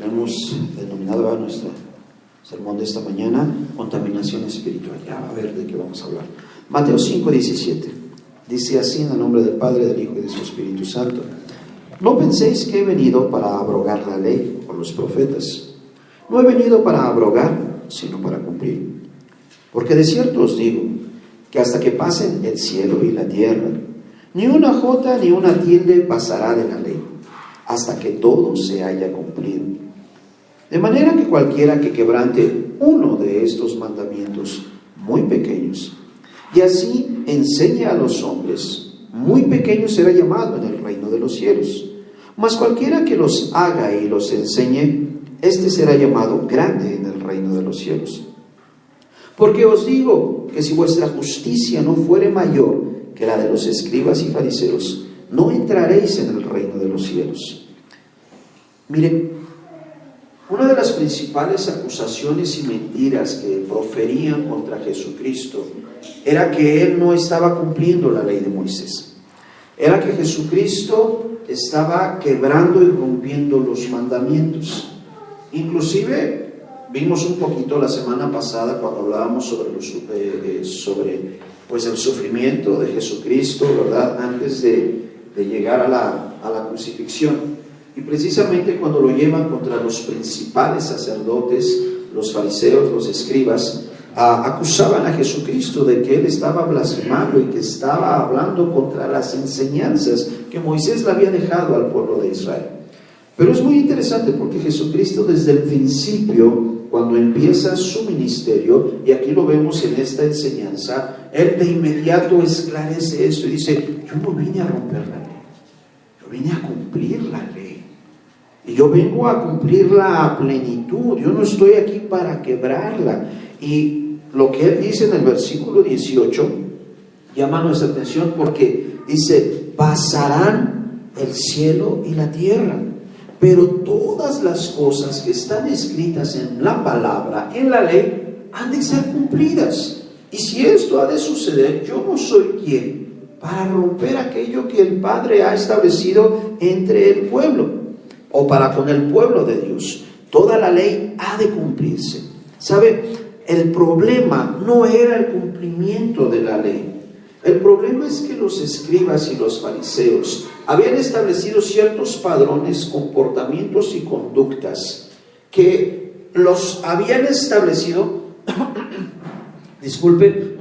Le hemos denominado a nuestro sermón de esta mañana contaminación espiritual. Ya a ver de qué vamos a hablar. Mateo 5:17 dice así, en el nombre del Padre, del Hijo y de su Espíritu Santo: no penséis que he venido para abrogar la ley o los profetas. No he venido para abrogar, sino para cumplir. Porque de cierto os digo que hasta que pasen el cielo y la tierra, ni una jota ni una tilde pasará de la ley, hasta que todo se haya cumplido. De manera que cualquiera que quebrante uno de estos mandamientos muy pequeños, y así enseñe a los hombres, muy pequeño será llamado en el reino de los cielos. Mas cualquiera que los haga y los enseñe, este será llamado grande en el reino de los cielos. Porque os digo que si vuestra justicia no fuere mayor que la de los escribas y fariseos, no entraréis en el reino de los cielos. Miren, una de las principales acusaciones y mentiras que proferían contra Jesucristo era que Él no estaba cumpliendo la ley de Moisés. Era que Jesucristo estaba quebrando y rompiendo los mandamientos. Inclusive vimos un poquito la semana pasada cuando hablábamos sobre el sufrimiento de Jesucristo, ¿verdad? Antes de llegar a la crucifixión. Y precisamente cuando lo llevan contra los principales sacerdotes, los fariseos, los escribas, acusaban a Jesucristo de que Él estaba blasfemando y que estaba hablando contra las enseñanzas que Moisés le había dejado al pueblo de Israel. Pero es muy interesante porque Jesucristo desde el principio, cuando empieza su ministerio, y aquí lo vemos en esta enseñanza, Él de inmediato esclarece esto y dice: yo no vine a romper la ley, yo vine a cumplir la ley. Y yo vengo a cumplirla a plenitud, yo no estoy aquí para quebrarla. Y lo que Él dice en el versículo 18 llama nuestra atención porque dice: pasarán el cielo y la tierra, pero todas las cosas que están escritas en la palabra, en la ley, han de ser cumplidas. Y si esto ha de suceder, yo no soy quien para romper aquello que el Padre ha establecido entre el pueblo, o para con el pueblo de Dios. Toda la ley ha de cumplirse. ¿Sabe? El problema no era el cumplimiento de la ley. El problema es que los escribas y los fariseos habían establecido ciertos padrones, comportamientos y conductas que los habían establecido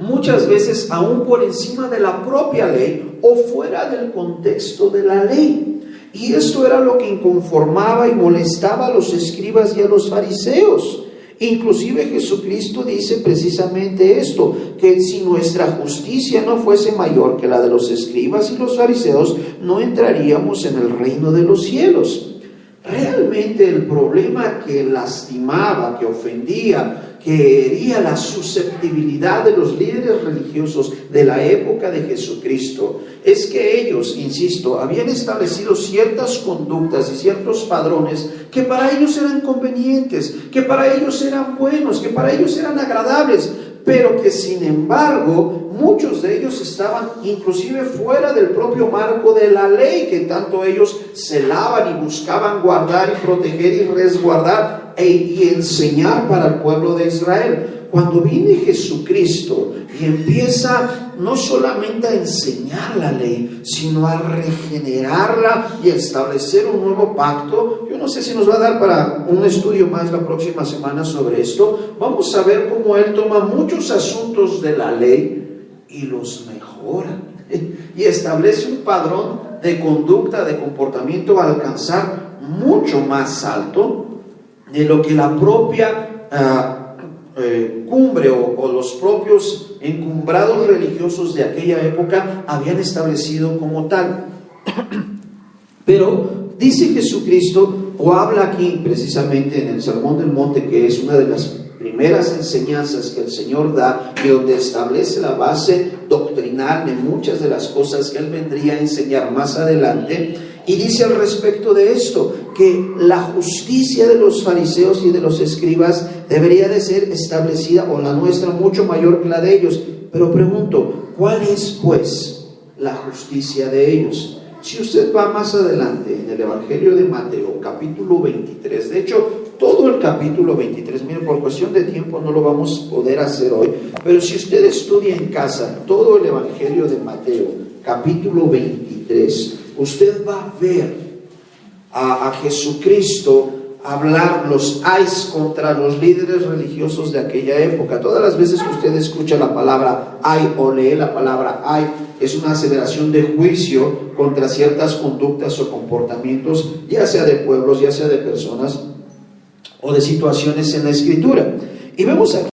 muchas veces aún por encima de la propia ley o fuera del contexto de la ley. Y esto era lo que inconformaba y molestaba a los escribas y a los fariseos. Inclusive Jesucristo dice precisamente esto, que si nuestra justicia no fuese mayor que la de los escribas y los fariseos, no entraríamos en el reino de los cielos. Realmente el problema que lastimaba, que ofendía, que hería la susceptibilidad de los líderes religiosos de la época de Jesucristo, es que ellos, insisto, habían establecido ciertas conductas y ciertos padrones que para ellos eran convenientes, que para ellos eran buenos, que para ellos eran agradables, pero que sin embargo muchos de ellos estaban inclusive fuera del propio marco de la ley que tanto ellos celaban y buscaban guardar y proteger y resguardar y enseñar para el pueblo de Israel. Cuando viene Jesucristo y empieza no solamente a enseñar la ley, sino a regenerarla y a establecer un nuevo pacto, yo no sé si nos va a dar para un estudio más la próxima semana sobre esto. Vamos a ver cómo Él toma muchos asuntos de la ley y los mejora y establece un padrón de conducta, de comportamiento a alcanzar mucho más alto de lo que la propia cumbre o los propios encumbrados religiosos de aquella época habían establecido como tal. Pero dice Jesucristo, o habla aquí precisamente en el Sermón del Monte, que es una de las primeras enseñanzas que el Señor da y donde establece la base doctrinal de muchas de las cosas que Él vendría a enseñar más adelante. Y dice al respecto de esto, que la justicia de los fariseos y de los escribas debería de ser establecida, o la nuestra mucho mayor que la de ellos. Pero pregunto, ¿cuál es pues la justicia de ellos? Si usted va más adelante en el Evangelio de Mateo, capítulo 23, de hecho, todo el capítulo 23, miren, por cuestión de tiempo no lo vamos a poder hacer hoy, pero si usted estudia en casa todo el Evangelio de Mateo, capítulo 23, usted va a ver a Jesucristo hablar los ayes contra los líderes religiosos de aquella época. Todas las veces que usted escucha la palabra ay o lee la palabra ay, es una aseveración de juicio contra ciertas conductas o comportamientos, ya sea de pueblos, ya sea de personas o de situaciones en la Escritura. Y vemos aquí